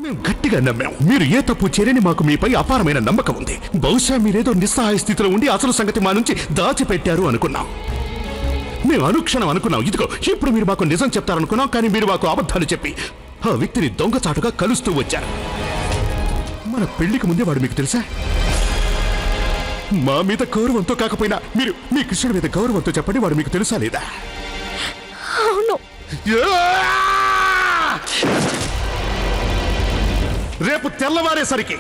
మేము గట్టిగా నమ్మాం. మీరు ఏ తప్పు చేయరని మాకు మీపై అపారమైన నమ్మకం ఉంది. బహుశా మీరేదో నిస్సహాయ స్థితిలో ఉండి అసలు సంగతి మా నుంచి దాచిపెట్టారు అనుకున్నాం. మేము అనుక్షణం అనుకున్నాం, ఇదిగో ఇప్పుడు మీరు మాకు నిజం చెప్తారనుకున్నాం. కానీ మీరు మాకు అబద్ధాలు చెప్పి ఆ వ్యక్తిని దొంగచాటుగా కలుస్తూ వచ్చారు. మన పెళ్లికి ముందే వాడు మీకు తెలుసా? మా మీద గౌరవంతో కాకపోయినా మీరు మీ కృష్ణుడి మీద గౌరవంతో చెప్పండి, వాడు మీకు తెలుసా లేదా? అవును. రేపు తెల్లవారేసరికి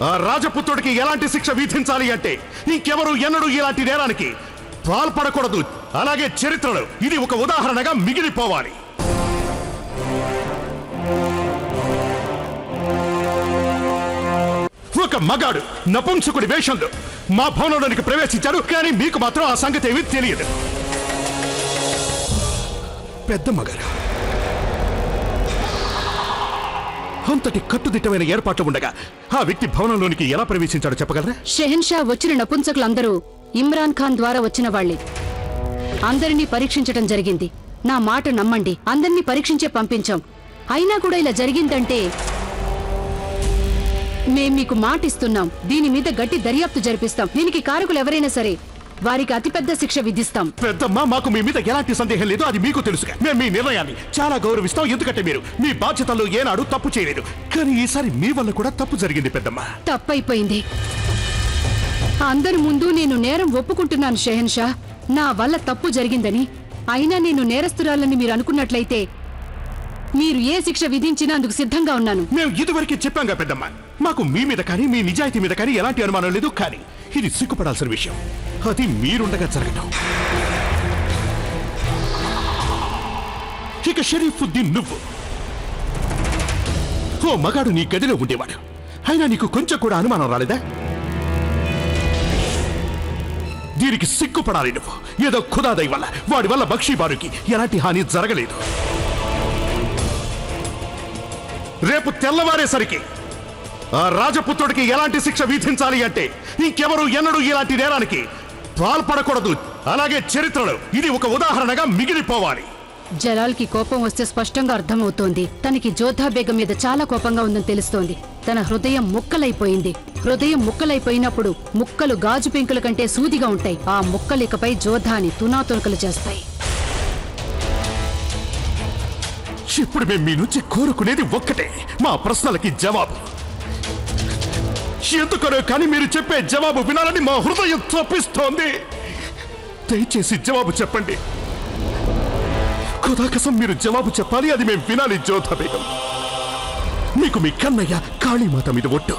ఆ రాజపుత్రుడికి ఎలాంటి శిక్ష విధించాలి అంటే ఇంకెవరు ఎన్నడూ ఇలాంటి నేరానికి పాల్పడకూడదు. అలాగే చరిత్రలో ఇది ఒక ఉదాహరణగా మిగిలిపోవాలి. ఒక మగాడు నపుంసకుడి వేషంలో మా భవనంలోనికి ప్రవేశించాడు. కానీ మీకు మాత్రం ఆ సంగతి ఏమీ తెలియదు. పెద్ద మగాడు అంతటి కట్టుదిట్టమైన ఏర్పాట్లు ఉండగా ఆ వ్యక్తి భవనంలోనికి ఎలా ప్రవేశించాడో చెప్పగలరా? షెహన్షా వచ్చిన నపుంసకులందరూ ఇమ్రాన్ ఖాన్ ద్వారా వచ్చిన వాళ్లే. అందరినీ పరీక్షించటం జరిగింది. నా మాట నమ్మండి, అందరినీ పరీక్షించే పంపించాం. అయినా కూడా ఇలా జరిగిందంటే మేం మీకు మాటిస్తున్నాం, దీని మీద గట్టి దర్యాప్తు జరిపిస్తాం. దీనికి కారకులు ఎవరైనా సరే వారికి అతిపెద్ద శిక్ష విధిస్తాం. పెద్దమ్మ, మాకు మీ మీద ఎలాంటి సందేహం లేదు, అది మీకు తెలుసుగా. మేము మీ నిర్ణయాన్ని చాలా గౌరవిస్తాం. ఎందుకంటే మీరు మీ బాధ్యతల్లో ఏనాడు తప్పు చేయలేదు. కానీ ఈసారి మీ వల్ల కూడా తప్పు జరిగింది పెద్దమ్మ. తప్పైపోయింది. అందరి ముందు నేను నేరం ఒప్పుకుంటున్నాను షెహన్షా. నా వల్ల తప్పు జరిగిందని, అయినా నేను నేరస్తురాలని మీరు అనుకున్నట్లయితే మీరు ఏ శిక్ష విధించినా అందుకు సిద్ధంగా ఉన్నాను. మేము ఇదివరకే చెప్పాంగా పెద్దమ్మ, మాకు మీ మీద కానీ మీ నిజాయితీ మీద కానీ ఎలాంటి అనుమానం లేదు. కానీ ఇది సిగ్గుపడాల్సిన విషయం. అది మీరుండగా జరగటం. ఇక షరీఫుద్దీన్, నువ్వు ఓ మగాడు నీ గదిలో ఉండేవాడు. అయినా నీకు కొంచెం కూడా అనుమానం రాలేదా? దీనికి సిగ్గుపడాలి నువ్వు. ఏదో ఖుదాదై వల్ల వాడి వల్ల బక్షీబారుకి ఎలాంటి హాని జరగలేదు. రేపు తెల్లవారేసరికి ఆ రాజపుత్రుడికి ఎలాంటి శిక్ష విధించాలి అంటే ఇంకెవరు ఎన్నడూ ఇలాంటి నేరానికి పాల్పడకూడదు. అలాగే చరిత్రలో ఇది ఒక ఉదాహరణగా మిగిలిపోవాలి. జలాల్కి కోపం వస్తే స్పష్టంగా అర్థమవుతోంది. తనకి జోధా బేగం మీద చాలా కోపంగా ఉందని తెలుస్తోంది. తన హృదయం ముక్కలైపోయింది. హృదయం ముక్కలైపోయినప్పుడు ముక్కలు గాజు పెంకుల కంటే సూదిగా ఉంటాయి. ఆ ముక్కలికపై జోధాని తునాతునకలు చేస్తాయి. ఇప్పుడు మేము మీ నుంచి కోరుకునేది ఒక్కటే, మా ప్రశ్నలకి జవాబు. ఎందుకనో కానీ మీరు చెప్పే జవాబు వినాలని మా హృదయం తప్పిస్తోంది. దయచేసి జవాబు చెప్పండి. ఖుదా కసం మీరు జవాబు చెప్పాలి, అది మేము వినాలి. జోధా బేగం, మీకు మీ కన్నయ్య కాళీమాత మీద ఒట్టు.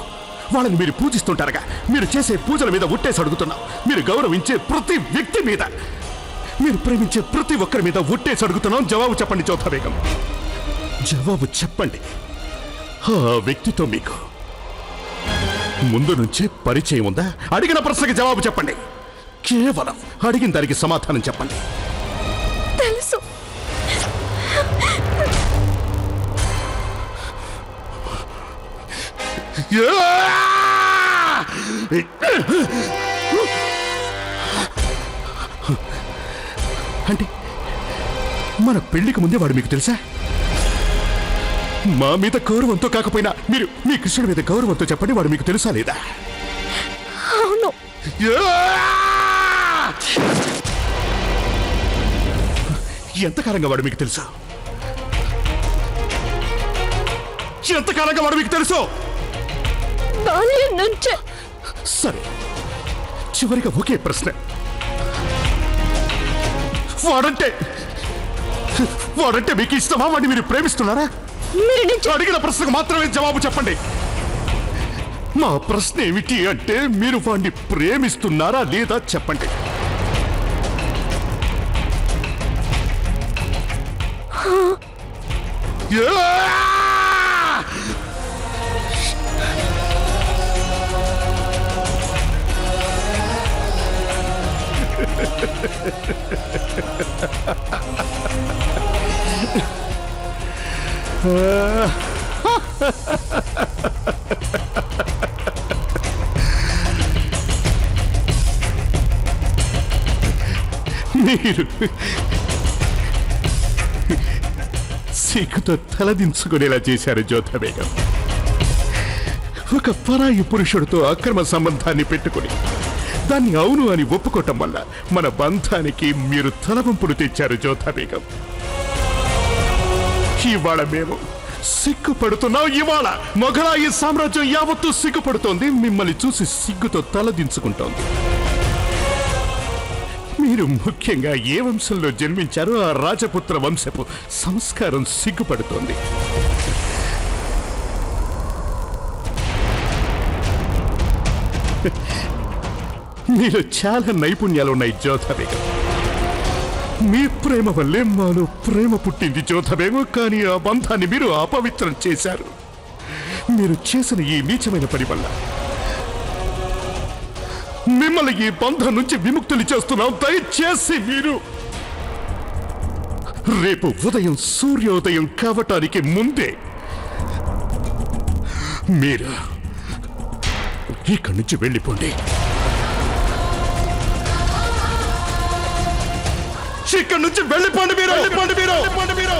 వాళ్ళని మీరు పూజిస్తుంటారుగా. మీరు చేసే పూజల మీద ఒట్టేసి అడుగుతున్నాం. మీరు గౌరవించే ప్రతి వ్యక్తి మీద, మీరు ప్రేమించే ప్రతి ఒక్కరి మీద ఒట్టేసి అడుగుతున్నాం. జవాబు చెప్పండి జోధా బేగం, జవాబు చెప్పండి. ఆ వ్యక్తితో మీకు ముందు నుంచే పరిచయం ఉందా? అడిగిన ప్రశ్నకి జవాబు చెప్పండి. కేవలం అడిగిన దానికి సమాధానం చెప్పండి. తెలుసు. అంటే మన పెళ్లికి ముందే వాడు మీకు తెలుసా? మా మీద గౌరవంతో కాకపోయినా మీరు మీ కృష్ణుడి మీద గౌరవంతో చెప్పండి, వాడు మీకు తెలుసా లేదా? అవును. ఎంతకాలంగా వాడు మీకు తెలుసా? ఎంతకాలంగా వాడు మీకు తెలుసు? బాల్యం నుంచే. సరే, చివరిగా ఒకే ప్రశ్న. వాడంటే మీకు ఇష్టమా? వాడిని మీరు ప్రేమిస్తున్నారా? అడిగిన ప్రశ్నకు మాత్రమే జవాబు చెప్పండి. మా ప్రశ్న ఏమిటి అంటే మీరు వాడిని ప్రేమిస్తున్నారా లేదా చెప్పండి. మీరు సిగ్గుతో తలదించుకునేలా చేశారు జోధా బేగం. ఒక పరాయి పురుషుడితో అక్రమ సంబంధాన్ని పెట్టుకుని దాన్ని అవును అని ఒప్పుకోవటం వల్ల మన బంధానికి మీరు తలవంపులు తెచ్చారు జోధా బేగం. ఇవాళ మేము సిగ్గుపడుతున్నాం. ఇవాళ మొఘలాయి సామ్రాజ్యం యావత్తూ సిగ్గుపడుతోంది. మిమ్మల్ని చూసి సిగ్గుతో తలదించుకుంటోంది. మీరు ముఖ్యంగా ఏ వంశంలో జన్మించారో ఆ రాజపుత్ర వంశపు సంస్కారం సిగ్గుపడుతోంది. మీలో చాలా నైపుణ్యాలున్నాయి జోధా బేగం. మీ ప్రేమ వల్లే మాలో ప్రేమ పుట్టింది జోధా బేగం. కానీ ఆ బంధాన్ని మీరు అపవిత్రం చేశారు. మీరు చేసిన ఈ నీచమైన పని వల్ల మిమ్మల్ని ఈ బంధం నుంచి విముక్తులు చేస్తున్నాం. దయచేసి మీరు రేపు ఉదయం సూర్యోదయం కావటానికి ముందే మీరు ఇక్కడి నుంచి వెళ్ళిపోండి. ఇక్కడి నుంచి వెళ్ళిపోండి మీరు.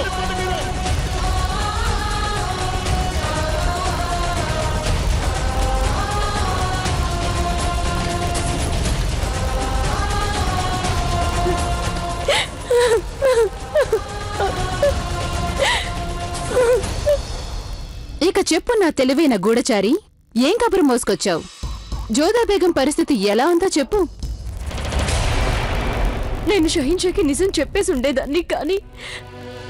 ఇక చెప్పు నా తెలివైన గూఢచారి, ఏం కబురు మోసుకొచ్చావు? జోధా బేగం పరిస్థితి ఎలా ఉందో చెప్పు. నేను షహిన్షాకి నిజం చెప్పేసి ఉండేదాన్ని, కానీ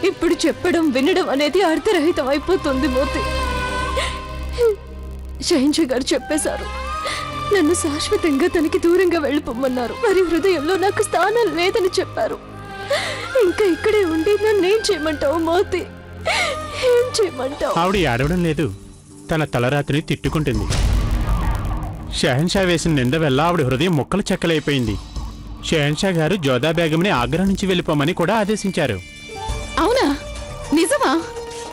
ఇప్పుడు చెప్పడం వినడం అనేది అర్థరహితం అయిపోతుంది మోతి. షహిన్షా గారు చెప్పేశారు, నన్ను శాశ్వతంగా తనకి దూరంగా వెళ్ళిపోమన్నారు. వారి హృదయంలో నాకు స్థానం లేదని చెప్పారు. ఇంకా ఇక్కడే ఉండి నన్నేం చేయమంటావు మోతి? ఏం చేయమంటావు? ఆవిడ ఆడవడం లేదు, తన తలరాత్రిని తిట్టుకుంటుంది. షహన్షా వేసిన నింద వల్ల ఆవిడ హృదయం ముక్కలు చెక్కలైపోయింది. షహన్షా గారు జోధా బేగంని ఆగ్రా నుంచి వెళ్ళిపోమని కూడా ఆదేశించారు. అవునా? నిజమా?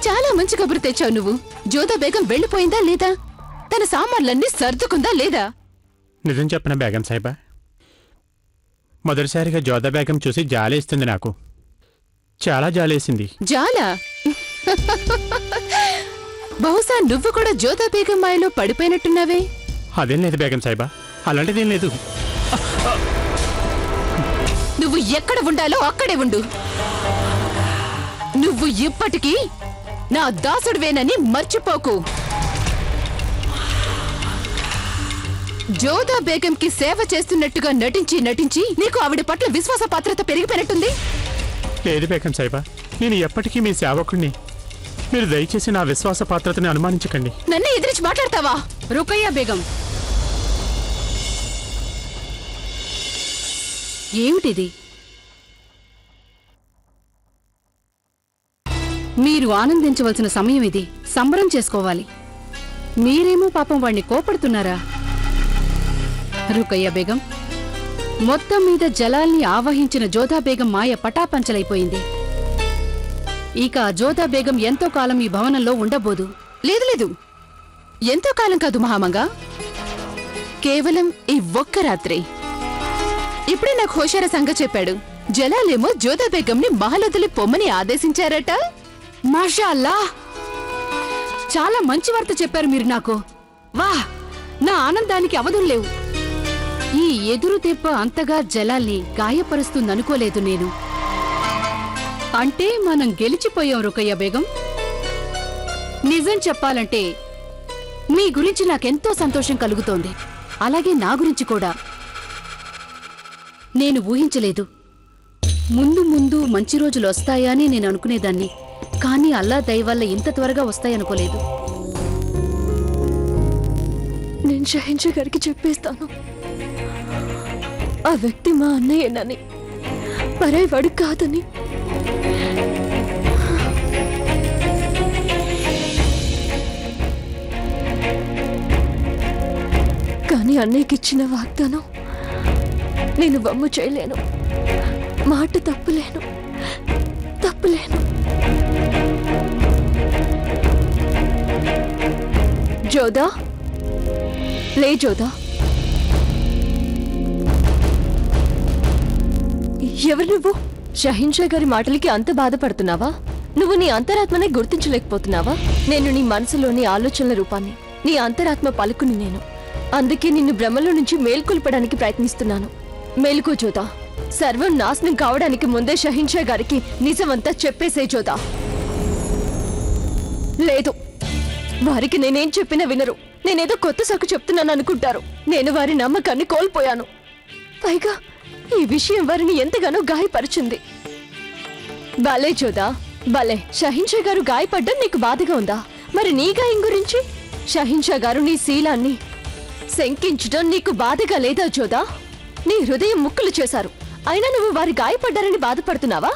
చాలా మంచి కబురు తెచ్చావు నువ్వు. జోధా బేగం వెళ్ళిపోయిందా లేదా? తన సామాన్లన్నీ సర్దుకుందా లేదా? నిజం చెప్పిన బేగం సాహిబా, మొదటిసారిగా జోధా బేగం చూసి జాలేస్తుంది. నాకు చాలా జాలేసింది. జాలా? బహుశా నువ్వు కూడా జోధా బేగం మాయలో పడిపోయినట్టున్నావే. అదేం లేదు బేగం సాహిబా, అలాంటిదేం లేదు. నువ్వు ఎక్కడ ఉండాలో అక్కడే ఉండు. నువ్వు ఇప్పటికీ నా దాసుడివేనని మర్చిపోకు. జోధా బేగంకి సేవ చేస్తున్నట్టుగా నటించి నీకు ఆవిడ పట్ల విశ్వాస పాత్రత పెరిగిపోయినట్టుంది. లేదు బేగం సాహిబా, నేను ఎప్పటికీ మీ సేవకుణ్ణి. మీరు దయచేసి నా విశ్వాస పాత్రతని అనుమానించకండి. నన్నే ఎదిరించి మాట్లాడతావా? రుకయ్యా బేగం, ఏమిటిది? మీరు ఆనందించవలసిన సమయం ఇది. సంబరం చేసుకోవాలి. మీరేమో పాపం వాణ్ణి కోపడుతున్నారా? రుకయ్యా బేగం, మొత్తం మీద జలాల్ని ఆవహించిన జోధా బేగం మాయ పటాపంచలైపోయింది. ఇక జోధా బేగం ఎంతో కాలం ఈ భవనంలో ఉండబోదు. లేదు లేదు, ఎంతో కాలం కాదు మహామంగా, కేవలం ఈ ఒక్క రాత్రి. ఇప్పుడే నాకు హోషారా సంగ చెప్పాడు. జలాలేమో జోధా బేగంని మహలొదిలి పొమ్మని ఆదేశించారట. మాషా అల్లా, చాలా మంచి వార్త చెప్పారు మీరు నాకు. వాహ్, నా ఆనందానికి అవధులు లేవు. ఈ ఎదురు దెబ్బ అంతగా జలాల్ని గాయపరుస్తుందనుకోలేదు నేను. అంటే మనం గెలిచిపోయాం రుకయ్య బేగం. నిజం చెప్పాలంటే మీ గురించి నాకెంతో సంతోషం కలుగుతోంది. అలాగే నా గురించి కూడా. నేను ఊహించలేదు. ముందు ముందు మంచి రోజులు వస్తాయని నేను అనుకునేదాన్ని. కానీ అల్లా దయ వల్ల ఇంత త్వరగా వస్తాయనుకోలేదు. నేను షహిన్షా గారికి చెప్పేస్తాను, ఆ వ్యక్తి మా అన్నయ్యనని, పరాయి వాడు కాదని. కానీ అన్నయ్యకి ఇచ్చిన వాగ్దానం నేను వమ్ము చేయలేను. మాట తప్పులేను. జోధా, లే జోధా. ఎవరు నువ్వు? షహిన్షా గారి మాటలకి అంత బాధపడుతున్నావా? నువ్వు నీ అంతరాత్మనే గుర్తించలేకపోతున్నావా? నేను నీ మనసులోని ఆలోచనల రూపాన్ని, నీ అంతరాత్మ పలుకుని నేను. అందుకే నిన్ను భ్రమలో నుంచి మేల్కొల్పడానికి ప్రయత్నిస్తున్నాను. మేలుకో జోదా. సర్వం నాశనం కావడానికి ముందే షహిన్షా గారికి నిజమంతా చెప్పేసే జోదా. లేదు, వారికి నేనేం చెప్పినా వినరు. నేనేదో కొత్త సాకు చెప్తున్నాను అనుకుంటారు. నేను వారి నమ్మకాన్ని కోల్పోయాను. పైగా ఈ విషయం వారిని ఎంతగానో గాయపరిచింది. భలే జోదా, భలే. షహిన్షా గారు గాయపడ్డం నీకు బాధగా ఉందా? మరి నీ గాయం గురించి? షహిన్షా గారు నీ శీలాన్ని శంకించడం నీకు బాధగా లేదా జోదా? నీ హృదయం ముక్కలు చేశారు, అయినా నువ్వు వారి గాయపడ్డారని బాధపడుతున్నావా?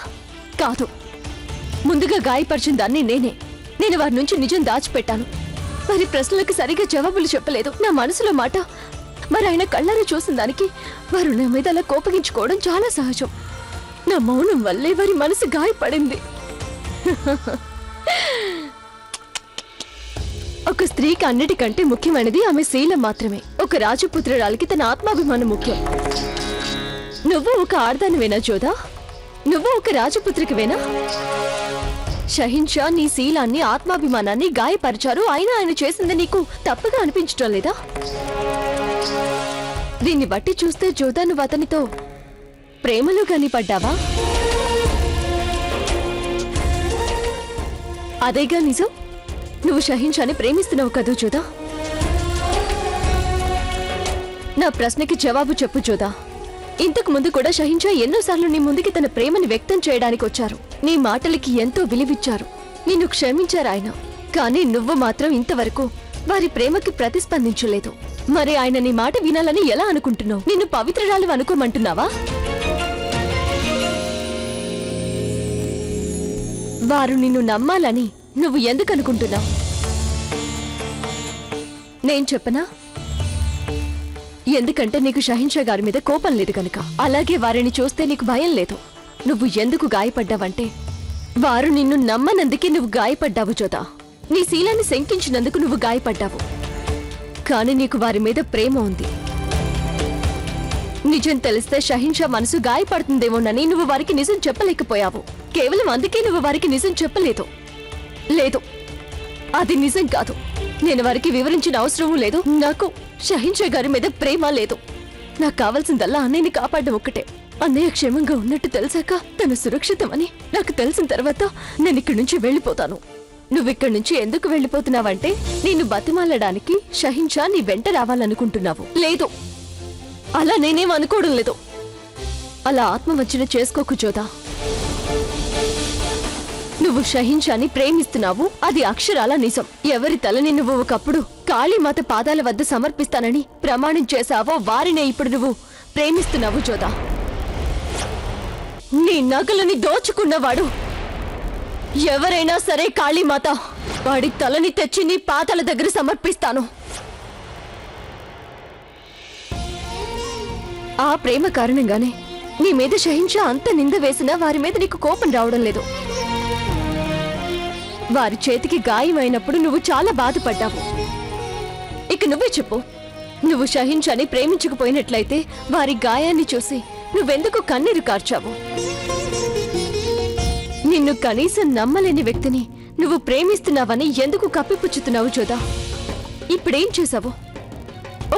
కాదు, ముందుగా గాయపరిచిన దాన్ని నేనే. నేను వారి నుంచి నిజం దాచిపెట్టాను. వారి ప్రశ్నలకు సరిగా జవాబులు చెప్పలేదు. నా మనసులో మాట మరి ఆయన కళ్ళారా చూసిన దానికి వారు నా మీద అలా కోపగించుకోవడం చాలా సహజం. నా మౌనం వల్లే వారి మనసు గాయపడింది. ఒక స్త్రీకి అన్నిటికంటే ముఖ్యమైనది ఆమె శీలం మాత్రమే. ఒక రాజపుత్రురాలికి తన ఆత్మాభిమానం ముఖ్యం. నువ్వు ఒక ఆడదానివేనా జోదా? నువ్వు ఒక రాజపుత్రికివేనా? షహిన్షా నీ శీలాన్ని, ఆత్మాభిమానాన్ని గాయపరిచారు. అయినా ఆయన చేసింది నీకు తప్పుగా అనిపించడం లేదా? దీన్ని బట్టి చూస్తే జోదా, నువ్వు అతనితో ప్రేమలో గాని పడ్డావా? అదేగా నిజం. నువ్వు షహిన్షాని ప్రేమిస్తున్నావు కదూ జోదా? నా ప్రశ్నకి జవాబు చెప్పు జోదా. ఇంతకు ముందు కూడా షహిన్షా ఎన్నోసార్లు నీ ముందుకి తన ప్రేమని వ్యక్తం చేయడానికి వచ్చారు. నీ మాటలకి ఎంతో విలువిచ్చారు. నిన్ను క్షమించారు ఆయన. కానీ నువ్వు మాత్రం ఇంతవరకు వారి ప్రేమకి ప్రతిస్పందించలేదు. మరి ఆయన నీ మాట వినాలని ఎలా అనుకుంటున్నావు? నిన్ను పవిత్రురాలు అనుకోమంటున్నావా? వారు నిన్ను నమ్మాలని నువ్వు ఎందుకు అనుకుంటున్నావు? నేను చెప్పనా? ఎందుకంటే నీకు షహిన్షా గారి మీద కోపం లేదు కనుక. అలాగే వారిని చూస్తే నీకు భయం లేదు. నువ్వు ఎందుకు గాయపడ్డావంటే వారు నిన్ను నమ్మనందుకే నువ్వు గాయపడ్డావు జోదా. నీ శీలాన్ని శంకించినందుకు నువ్వు గాయపడ్డావు. కానీ నీకు వారి మీద ప్రేమ ఉంది. నిజం తెలిస్తే షహిన్షా మనసు గాయపడుతుందేమోనని నువ్వు వారికి నిజం చెప్పలేకపోయావు. కేవలం అందుకే నువ్వు వారికి నిజం చెప్పలేదు. లేదు, అది నిజం కాదు. నేను వారికి వివరించిన అవసరం లేదు. నాకు షహిన్షా గారి మీద ప్రేమ లేదు. నాకు కావాల్సిందల్లా అన్నయ్యని కాపాడడం ఒక్కటే. అన్నయ్య క్షేమంగా ఉన్నట్టు తెలిసాక తను సురక్షితమని నాకు తెలిసిన తర్వాత నేను ఇక్కడి నుంచి వెళ్ళిపోతాను. నువ్విక్కడి నుంచి ఎందుకు వెళ్ళిపోతున్నావంటే నిన్ను బతిమాలడానికి షహిన్షా నీ వెంట రావాలనుకుంటున్నావు. లేదు, అలా నేనేం అనుకోవడం లేదు. అలా ఆత్మవంచన చేసుకోకు జోదా. నువ్వు షహిన్షాని ప్రేమిస్తున్నావు, అది అక్షరాల నిజం. ఎవరి తలని నువ్వు ఒకప్పుడు కాళీమాత పాదాల వద్ద సమర్పిస్తానని ప్రమాణం చేశావో వారినే ఇప్పుడు నువ్వు ప్రేమిస్తున్నావు జోదా. నీ నగలని దోచుకున్నవాడు ఎవరైనా సరే కాళీమాత, వాడి తలని తెచ్చి నీ పాదాల దగ్గర సమర్పిస్తాను. ఆ ప్రేమ కారణంగానే నీ మీద షహిన్షా అంత నింద వేసినా వారి మీద నీకు కోపం రావడం లేదు. వారి చేతికి గాయమైనప్పుడు నువ్వు చాలా బాధపడ్డావు. ఇక నువ్వే చెప్పు, నువ్వు షహిన్షాని ప్రేమించకపోయినట్లయితే వారి గాయాన్ని చూసి నువ్వెందుకు కన్నీరు కార్చావు? నిన్ను కనీసం నమ్మలేని వ్యక్తిని నువ్వు ప్రేమిస్తున్నావని ఎందుకు కప్పిపుచ్చుతున్నావు జోదా? ఇప్పుడేం చేశావు?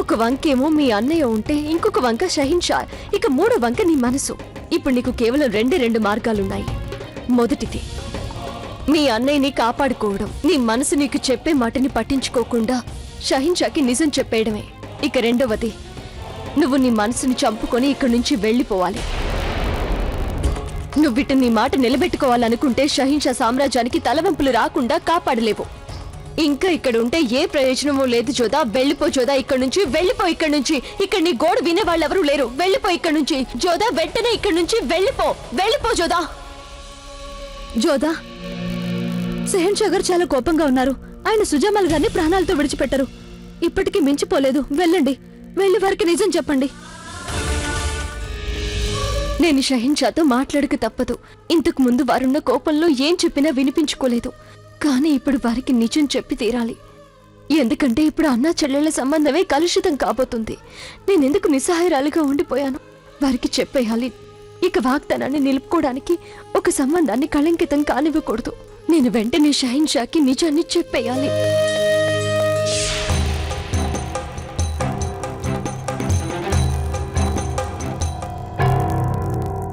ఒక వంకేమో మీ అన్నయ్య ఉంటే ఇంకొక వంక షహిన్షా, ఇక మూడో వంక నీ మనసు. ఇప్పుడు నీకు కేవలం రెండు మార్గాలున్నాయి. మొదటిది మీ అన్నయ్యని కాపాడుకోవడం. నీ మనసు నీకు చెప్పే మాటని పట్టించుకోకుండా షహిన్షాకి నిజం చెప్పేయడమే. ఇక రెండవది, నువ్వు నీ మనసుని చంపుకొని ఇక్కడి నుంచి వెళ్ళిపోవాలి. నువ్విట నీ మాట నిలబెట్టుకోవాలనుకుంటే షహిన్షా సామ్రాజ్యానికి తలవంపులు రాకుండా కాపాడలేవు. ఇంకా ఇక్కడ ఉంటే ఏ ప్రయోజనమూ లేదు జోదా. వెళ్ళిపో జోదా ఇక్కడి నుంచి. వెళ్ళిపో ఇక్కడి నుంచి. ఇక్కడ నీ గోడు వినేవాళ్ళెవరూ లేరు. వెళ్ళిపో ఇక్కడి నుంచి జోదా. వెంటనే ఇక్కడి నుంచి వెళ్ళిపో. వెళ్ళిపో జోదా. జోదా, షహిన్షా గారు చాలా కోపంగా ఉన్నారు. ఆయన సుజామల్ గారిని ప్రాణాలతో విడిచిపెట్టరు. ఇప్పటికీ మించిపోలేదు. వెళ్ళండి, వెళ్ళి వారికి నిజం చెప్పండి. నేను షహిన్షాతో మాట్లాడక తప్పదు. ఇంతకు ముందు వారున్న కోపంలో ఏం చెప్పినా వినిపించుకోలేదు. కానీ ఇప్పుడు వారికి నిజం చెప్పి తీరాలి. ఎందుకంటే ఇప్పుడు అన్నా చెల్లెళ్ల సంబంధమే కలుషితం కాబోతుంది. నేనెందుకు నిస్సహాయరాలుగా ఉండిపోయాను? వారికి చెప్పేయాలి. ఇక వాగ్దానాన్ని నిలుపుకోవడానికి ఒక సంబంధాన్ని కళంకితం కానివ్వకూడదు. నేను వెంటనే షహీన్షాకి నిజాన్ని చెప్పేయాలి.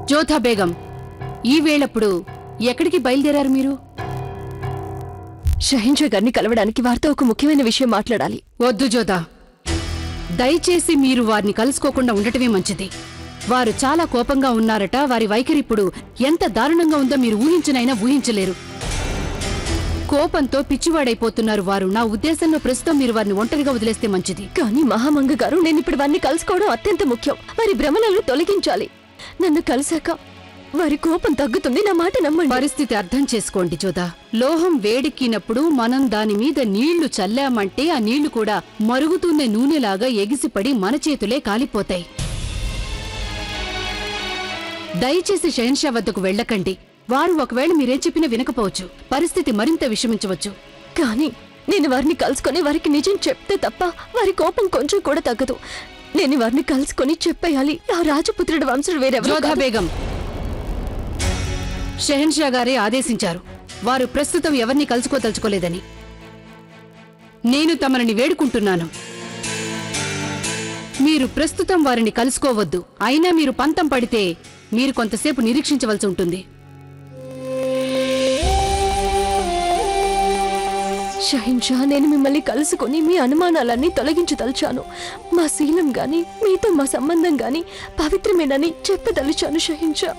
జోధా బేగం, ఈ వేళప్పుడు ఎక్కడికి బయలుదేరారు మీరు? షహీన్షా గారిని కలవడానికి వారితో ఒక ముఖ్యమైన విషయం మాట్లాడాలి. వద్దు జోధా, దయచేసి మీరు వారిని కలుసుకోకుండా ఉండటమే మంచిది. వారు చాలా కోపంగా ఉన్నారట. వారి వైఖరి ఇప్పుడు ఎంత దారుణంగా ఉందో మీరు ఊహించనైనా ఊహించలేరు. కోపంతో పిచ్చివాడైపోతున్నారు వారు. నా ఉద్దేశంలో ప్రస్తుతం మీరు వారిని ఒంటరిగా వదిలేస్తే మంచిది. కానీ మహామంగ గారు, నేను ఇప్పుడు వారిని కలుసుకోవడం అత్యంత ముఖ్యం. వారి భ్రమలను తొలగించాలి. నన్ను కలిసాక వారి కోపం తగ్గుతుంది. నా మాట నమ్మండి. పరిస్థితి అర్థం చేసుకోండి జోధా. లోహం వేడెక్కినప్పుడు మనం దాని మీద నీళ్లు చల్లామంటే ఆ నీళ్లు కూడా మరుగుతున్న నూనెలాగా ఎగిసిపడి మన చేతులే కాలిపోతాయి. దయచేసి షహన్షా వద్దకు వెళ్ళకండి. వారు ఒకవేళ మీరేం చెప్పినా వినకపోవచ్చు. పరిస్థితి మరింత విషమించవచ్చు. కానీ నేను వారిని కలుసుకొని వారికి నిజం చెప్తే తప్ప వారి కోపం కొంచెం కూడా తగ్గదు. నేను వారిని కలుసుకొని చెప్పేయాలి. ఆ రాజపుత్రుడి వంశుడు వేరెవరో జోధా కాదు. బేగం, షహన్షా గారే ఆదేశించారు. వారు ప్రస్తుతం ఎవరిని కలుసుకోదలుచుకోలేదని. నేను తమని వేడుకుంటున్నాను, మీరు ప్రస్తుతం వారిని కలుసుకోవద్దు. అయినా మీరు పంతం పడితే మీరు కొంతసేపు నిరీక్షించవలసి ఉంటుంది. షహీన్షా, నేను మిమ్మల్ని కలుసుకొని మీ అనుమానాలన్నీ తొలగించదలిచాను. మా శీలం గాని మీతో మా సంబంధం గాని పవిత్రమేనని చెప్పదలిచాను షహీన్షా.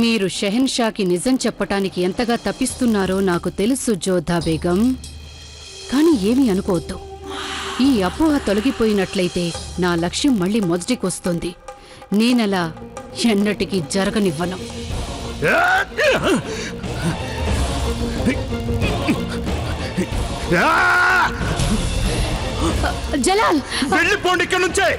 మీరు షహన్షాకి నిజం చెప్పటానికి ఎంతగా తప్పిస్తున్నారో నాకు తెలుసు జోధా బేగం. కానీ ఏమీ అనుకోవద్దు. ఈ అపోహ తొలగిపోయినట్లయితే నా లక్ష్యం మళ్ళీ మొదటికొస్తుంది. నేనలా ఎన్నటికీ జరగనివ్వను. జలాల్, వెళ్ళిపోండి ఇక్కడి నుంచే.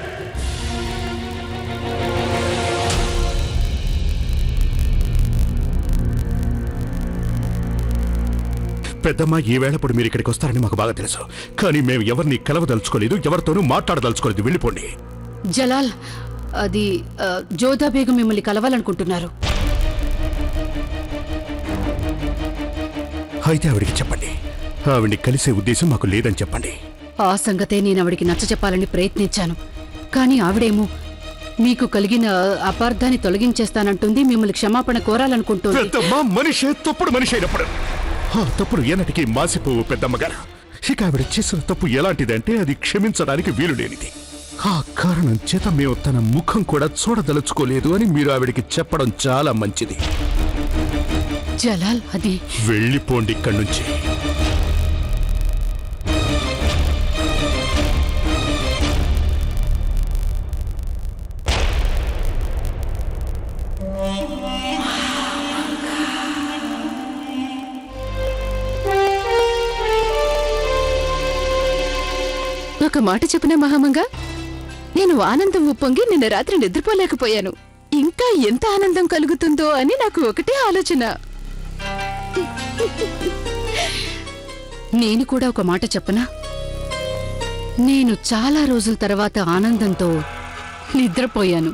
పెద్దమ్మ, ఈ వేళప్పుడు మీరు ఇక్కడికి వస్తారని మాకు బాగా తెలుసు. కానీ మేము ఎవరిని కలవదలుచుకోలేదు, ఎవరితోనూ మాట్లాడదలుచుకోలేదు. వెళ్ళిపోండి. జలాల్, అది జోధా బేగం మిమ్మల్ని కలవాలనుకుంటున్నారు. అయితే ఆవిడికి చెప్పండి. ఆవిడ్ని కలిసే ఉద్దేశం మాకు లేదని చెప్పండి. ఆ సంగతే నేను ఆవిడికి నచ్చ చెప్పాలని ప్రయత్నించాను. కానీ ఆవిడేమో మీకు కలిగిన అపార్థాన్ని తొలగించేస్తానంటుంది. మిమ్మల్ని క్షమాపణ కోరాలనుకుంటుంది. పెద్దమ్మ, మనిషి తప్పుడు మనిషి అయినప్పుడు ఆ తప్పుడు ఎన్నటికీ మాసిపోవు పెద్దమ్మగారు. ఇక ఆవిడ చేసిన తప్పు ఎలాంటిదంటే అది క్షమించడానికి వీలు లేనిది. ఆ కారణం చేత మేము తన ముఖం కూడా చూడదలుచుకోలేదు అని మీరు ఆవిడికి చెప్పడం చాలా మంచిది. జలాల్, అది వెళ్ళిపోండి ఇక్కడి నుంచి. ఒక మాట చెప్పిన మహామంగా, నేను ఆనందం ఉప్పొంగి నిన్న రాత్రి నిద్రపోలేకపోయాను. ఇంకా ఎంత ఆనందం కలుగుతుందో అని నాకు ఒకటే ఆలోచన. నేను కూడా ఒక మాట చెప్పనా? నేను చాలా రోజుల తర్వాత ఆనందంతో నిద్రపోయాను.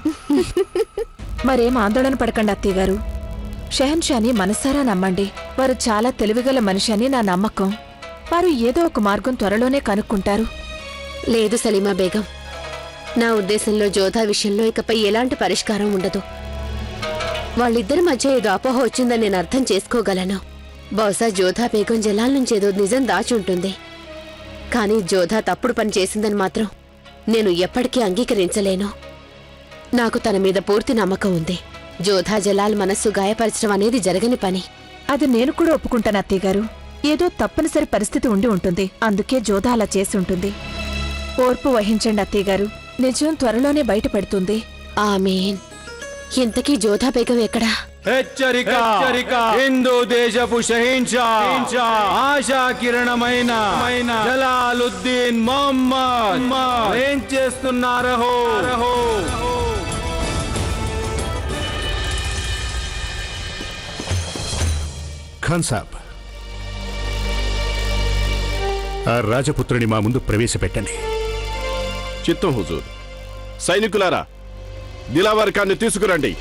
మరేం ఆందోళన పడకండి అత్తయ్య గారు. షహన్షాని మనసారా నమ్మండి. వారు చాలా తెలివిగల మనిషి అని నా నమ్మకం. వారు ఏదో ఒక మార్గం త్వరలోనే కనుక్కుంటారు. లేదు సలీమా బేగం, నా ఉద్దేశంలో జోధా విషయంలో ఇకపై ఎలాంటి పరిష్కారం ఉండదు. వాళ్ళిద్దరి మధ్య ఏదో అపోహ వచ్చిందని నేను అర్థం చేసుకోగలను. బహుశా జోధా బేగం జలాల్ నుంచి ఏదో నిజం దాచి ఉంటుంది. కానీ జోధా తప్పుడు పని చేసిందని మాత్రం నేను ఎప్పటికీ అంగీకరించలేను. నాకు తన మీద పూర్తి నమ్మకం ఉంది. జోధా జలాల్ మనస్సు గాయపరచడం అనేది జరగని పని. అది నేను కూడా ఒప్పుకుంటాను అత్తయ్య గారు. ఏదో తప్పనిసరి పరిస్థితి ఉండి ఉంటుంది. అందుకే జోధా అలా చేసి ఉంటుంది. ఓర్పు వహించండి అత్తయ్య గారు. నిజం త్వరలోనే బయటపడుతుంది. ఆమేన్. ఇంతకీ జోధా బేగం ఎక్కడా? హెచ్చరిక! హిందూ దేశపు షహీన్షా, ఆశా కిరణమైన జలాలుద్దీన్ మొహమ్మద్ ఏం చేస్తున్నారహో? ఖాన్ సాబ్, ఆ రాజపుత్రుని మా ముందు ప్రవేశపెట్టండి. చిత్తం హుజూర్. సైనికులారా, దిలావర్ ఖాన్ని తీసుకురండి.